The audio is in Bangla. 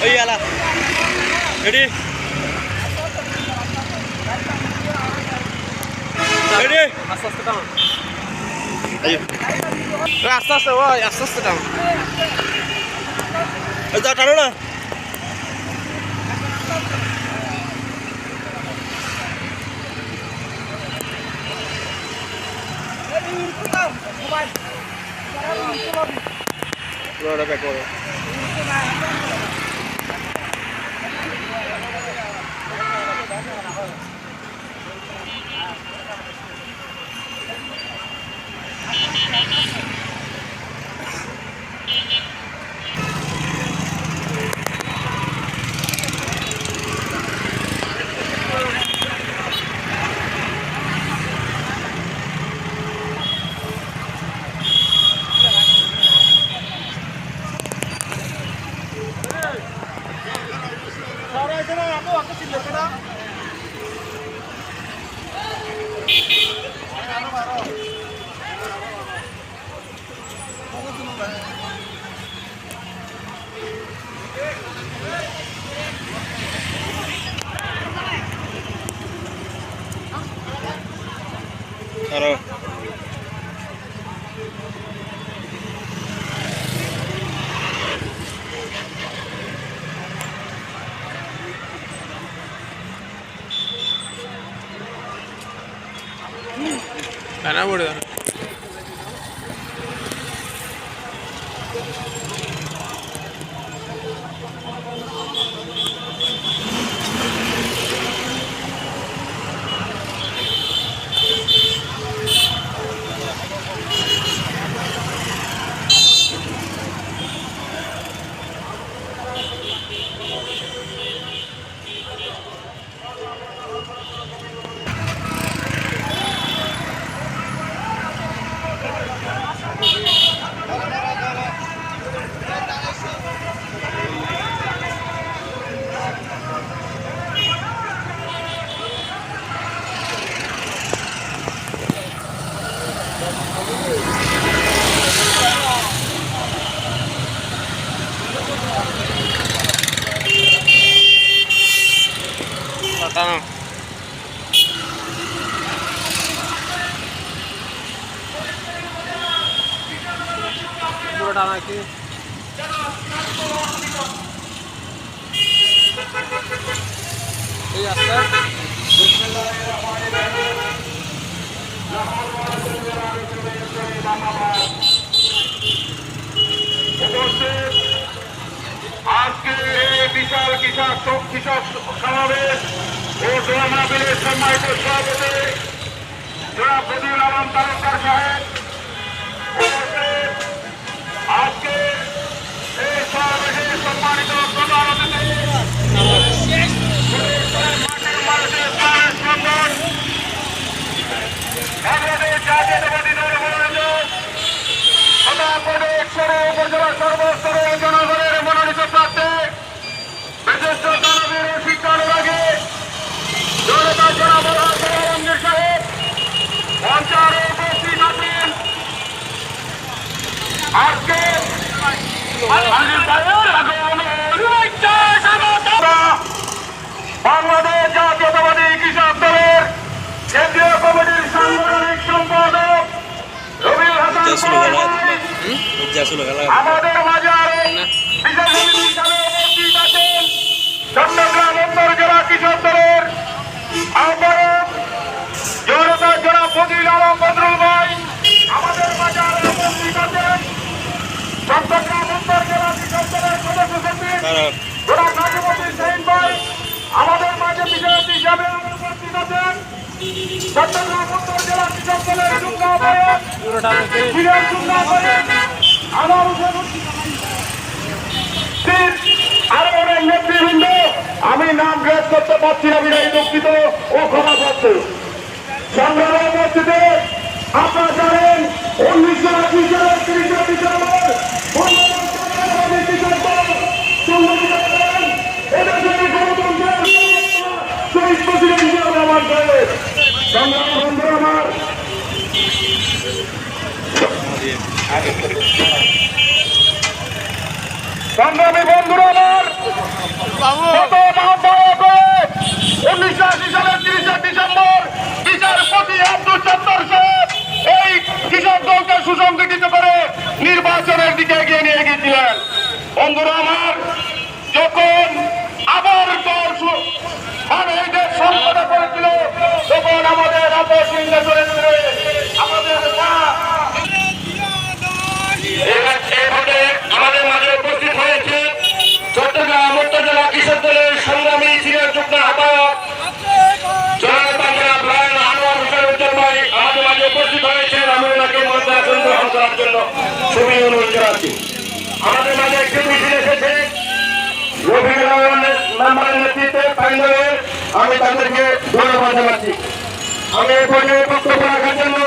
ওই আলা রেডি রেডি আস্তে আস্তে টান আইও আস্তে আস্তে ওই আস্তে আস্তে টান এই যা টানো না পুরোটা ব্যাক করো Halo. Mana bodoh? Tanam. Pura dana ki. Iya, sir. আজকে এই বিশাল কৃষক সমাবেশ ও দোয়া মাহফিলের সম্মানিত সভাপতি জনাব বদিউল আলম তালুকদার সাহেব আজকে এই সমাবেশে সম্মানিত প্রধান অতিথি মাটির মানুষের ইসলামের স্পন্দন বাংলাদেশ জাতীয়তাবাদী দল মনোনীত সদাপদে উপজেলা সর্বস্তরের জনগণের মনোনীত প্রার্থী বিশিষ্ট দানবীর ও শিক্ষা অনুরাগী জনতা জনাব আলমগীর সাহেব মঞ্চারে উপস্থিত আছেন। আজকে বাংলাদেশ জাতীয়তাবাদী কৃষক দলের কেন্দ্রীয় কমিটির সাংগঠনিক সম্পাদক রবিউল হাসান আমাদের মাঝে আরো বিশেষ অতিথি হিসাবে উপস্থিত আছেন চট্টগ্রাম উত্তর জেলা কৃষক দলের আহ্বায়ক জনতা জনাব বদিউল আলম বদরুল ভাই আমাদের মাঝে আরো উপস্থিত আছেন চট্টগ্রাম উত্তর জেলা কৃষক দলের সদস্য সচিব জনাব নাজিমুদ্দিন শাহীন ভাই আমাদের মাঝে বিশেষ অতিথি হিসাবে উপস্থিত আছেন চট্টগ্রাম উত্তর জেলা কৃষক দলের যুগ্ম আহ্বায়ক আরো অনেক নেতৃবৃন্দ আমি নাম গ্রেস করতে পারছি না বিদায় দুঃখিত ও ক্ষমা করতে সংগ্রামে উপস্থিতি আপনারা জানেন 1980 সালের 30 ডিসেম্বর শহীদ প্রেসিডেন্ট জিয়াউর রহমান সাহেব সংগ্রাম বন্ধু আমার সংগ্রামী বন্ধুরা আমার, বাবু গত আহ্বায়ক 1980 সালের 30 ডিসেম্বর বিচারপতি আব্দুল জব্বার সাহেব এই কৃষক দলকে সুসংগঠিত করে নির্বাচনের দিকে এগিয়ে নিয়ে গিয়েছিলেন। বন্ধুরা আমার, যখন আবার দল মানে এই দেশ সংকটে করেছিল, তখন আমাদের আপসিংহে চলেছিল আমাদের আমাদের মাঝে উপস্থিত হয়েছে চট্টগ্রাম উত্তর জেলা কৃষক দলের সংগ্রামী সিনিয়র যুগ্ম আহ্বায়ক আমাদের মাঝে উপস্থিত হয়েছেন। আমি ওনাকে মন্ত্রণ গ্রহণ করার জন্য ছবি অনুরোধ জানাচ্ছি। আমাদের মাঝে একটি মিছিল এসেছে রফিকুল মেম্বারের নেতৃত্বে আমি তাদেরকে ধন্যবাদ জানাচ্ছি। আমি এই পর্যায়ে বক্তব্য রাখার জন্য